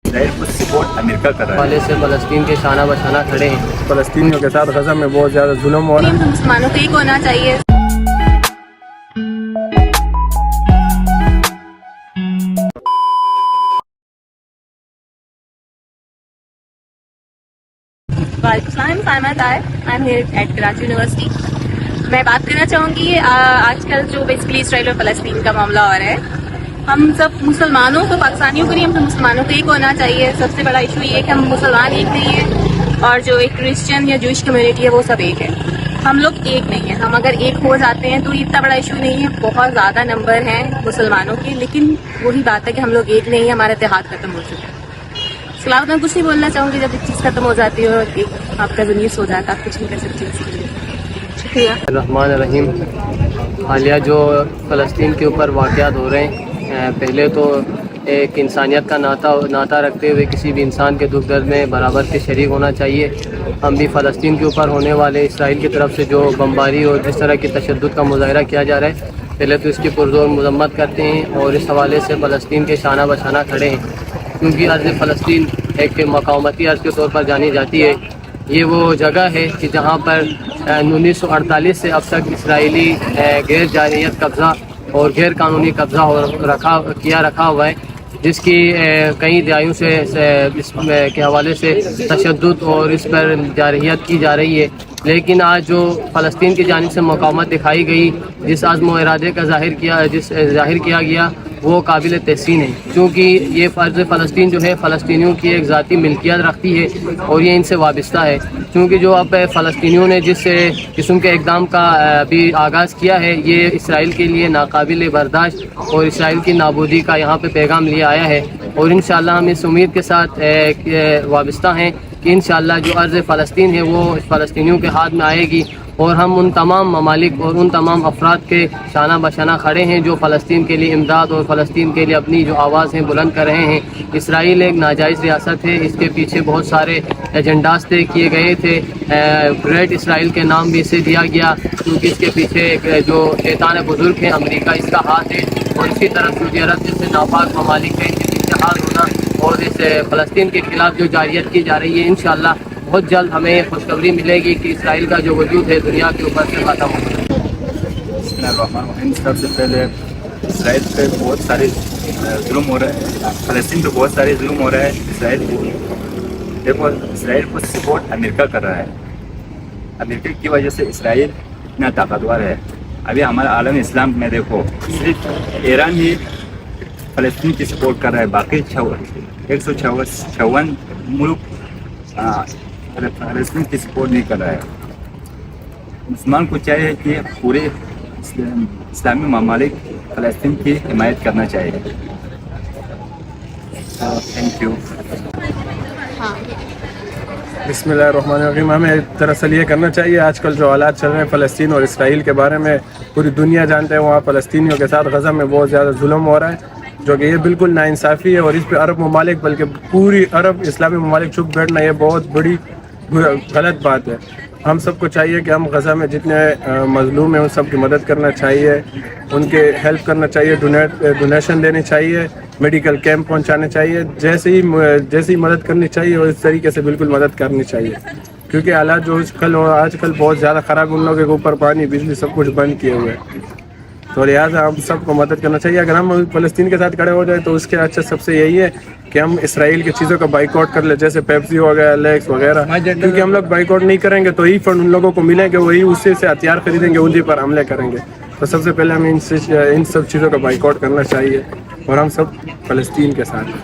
اسرائیل کو سپورٹ امریکہ کر رہا ہے. حوالے سے فلسطین کے شانہ بشانہ کھڑے ہیں. فلسطینیوں کے ساتھ غزہ میں بہت زیادہ ظلم ہو رہا ہے. مسلمانوں کو ایک ہونا چاہیے. کراچی یونیورسٹی. میں بات کرنا چاہوں گی آج کل جو بیسکلی اسرائیل اور فلسطین کا معاملہ ہو رہا ہے. ہم سب مسلمانوں کو، پاکستانیوں کو نہیں، ہم سب مسلمانوں کو ایک ہونا چاہیے. سب سے بڑا ایشو یہ ہے کہ ہم مسلمان ایک نہیں ہیں، اور جو ایک کرسچن یا جوئش کمیونٹی ہے وہ سب ایک ہے. ہم لوگ ایک نہیں ہیں. ہم اگر ایک ہو جاتے ہیں تو اتنا بڑا ایشو نہیں ہے. بہت زیادہ نمبر ہیں مسلمانوں کے، لیکن وہی بات ہے کہ ہم لوگ ایک نہیں ہیں. ہمارا اتحاد ختم ہو چکا ہے. اس کے علاوہ میں کچھ نہیں بولنا چاہوں گی. جب ایک چیز ختم ہو جاتی ہے اور ایک آپ کا ضمیر ہو جاتا ہے، آپ کچھ نہیں کر سکتے. شکریہ. الرحمن الرحیم. حالیہ جو فلسطین کے اوپر واقعات ہو رہے ہیں، پہلے تو ایک انسانیت کا ناطہ رکھتے ہوئے کسی بھی انسان کے دکھ درد میں برابر کے شریک ہونا چاہیے. ہم بھی فلسطین کے اوپر ہونے والے اسرائیل کی طرف سے جو بمباری اور جس طرح کی تشدد کا مظاہرہ کیا جا رہا ہے، پہلے تو اس کی پرزور مذمت کرتے ہیں اور اس حوالے سے فلسطین کے شانہ بشانہ کھڑے ہیں، کیونکہ ارض فلسطین ایک مقاومتی ارض کے طور پر جانی جاتی ہے. یہ وہ جگہ ہے کہ جہاں پر 1948 سے اب تک اسرائیلی غیر جارحیت قبضہ اور غیر قانونی قبضہ رکھا ہوا ہے، جس کی کئی دہائیوں سے اس کے حوالے سے تشدد اور اس پر جارحیت کی جا رہی ہے. لیکن آج جو فلسطین کی جانب سے مقاومت دکھائی گئی، جس عزم و ارادے کا ظاہر کیا گیا، وہ قابل تحسین ہے. کیونکہ یہ فرض فلسطین جو ہے فلسطینیوں کی ایک ذاتی ملکیت رکھتی ہے اور یہ ان سے وابستہ ہے. کیونکہ جو اب فلسطینیوں نے جس قسم کے اقدام کا بھی آغاز کیا ہے، یہ اسرائیل کے لیے ناقابل برداشت اور اسرائیل کی نابودی کا یہاں پہ پیغام لے آیا ہے. اور انشاءاللہ ہم اس امید کے ساتھ وابستہ ہیں کہ انشاءاللہ جو ارض فلسطین ہے وہ فلسطینیوں کے ہاتھ میں آئے گی، اور ہم ان تمام ممالک اور ان تمام افراد کے شانہ بشانہ کھڑے ہیں جو فلسطین کے لیے امداد اور فلسطین کے لیے اپنی جو آواز ہیں بلند کر رہے ہیں. اسرائیل ایک ناجائز ریاست ہے. اس کے پیچھے بہت سارے ایجنڈاز طے کیے گئے تھے. گریٹ اسرائیل کے نام بھی اسے دیا گیا، کیونکہ اس کے پیچھے جو شیطان بزرگ ہے امریکہ، اس کا ہاتھ ہے. اور اسی طرح سعودی عرب جیسے ناپاک ممالک ہیں، ان کے اتحاد ہونا اور اس فلسطین کے خلاف جو جارحیت کی جا رہی ہے، انشاءاللہ بہت جلد ہمیں خوشخبری ملے گی کہ اسرائیل کا جو وجود ہے دنیا کے اوپر سے ختم ہوگا. بسم اللہ الرحمن الرحیم. سب سے پہلے اسرائیل پہ بہت سارے ظلم ہو رہا ہے، فلسطین پہ بہت سارے ظلم ہو رہا ہے. اسرائیل کو سپورٹ امریکہ کر رہا ہے. امریکہ کی وجہ سے اسرائیل اتنا طاقتور ہے. ابھی ہمارا عالم اسلام میں دیکھو، صرف ایران ہی فلسطین کی سپورٹ کر رہا ہے. باقی 156 ملک فلسطین کی سپورٹ نہیں کر رہا ہے. مسلمان کو چاہیے کہ پورے اسلامی ممالک فلسطین کی حمایت کرنا چاہیے. Thank you. بسم اللہ الرحمن الرحیم. ہمیں دراصل یہ کرنا چاہیے، آج کل جو حالات چل رہے ہیں فلسطین اور اسرائیل کے بارے میں پوری دنیا جانتے ہیں. وہاں فلسطینیوں کے ساتھ غزہ میں بہت زیادہ ظلم ہو رہا ہے، جو کہ یہ بالکل ناانصافی ہے. اور اس پہ عرب ممالک، بلکہ پوری عرب اسلامی ممالک چپ بیٹھنا یہ بہت بڑی غلط بات ہے. ہم سب کو چاہیے کہ ہم غزہ میں جتنے مظلوم ہیں ان سب کی مدد کرنا چاہیے، ان کے ہیلپ کرنا چاہیے، ڈونیشن دینی چاہیے، میڈیکل کیمپ پہنچانے چاہیے. جیسی مدد کرنی چاہیے اور اس طریقے سے بالکل مدد کرنی چاہیے. کیونکہ حالات جو آج کل بہت زیادہ خراب، ان لوگوں کے اوپر پانی بجلی سب کچھ بند کیے ہوئے ہیں. تو لہٰذا ہم سب کو مدد کرنا چاہیے. اگر ہم فلسطین کے ساتھ کھڑے ہو جائیں تو اس کے اچھا سب سے یہی ہے کہ ہم اسرائیل کی چیزوں کا بائیکاٹ کر لیں، جیسے پیپسی ہو گیا، لیکس وغیرہ. کیونکہ ہم لوگ بائیکاٹ نہیں کریں گے تو یہی فنڈ ان لوگوں کو ملیں گے، وہی اس سے ہتھیار خریدیں گے، انہیں پر حملے کریں گے. تو سب سے پہلے ہمیں ان سب چیزوں کا بائیکاٹ کرنا چاہیے، اور ہم سب فلسطین کے ساتھ ہیں.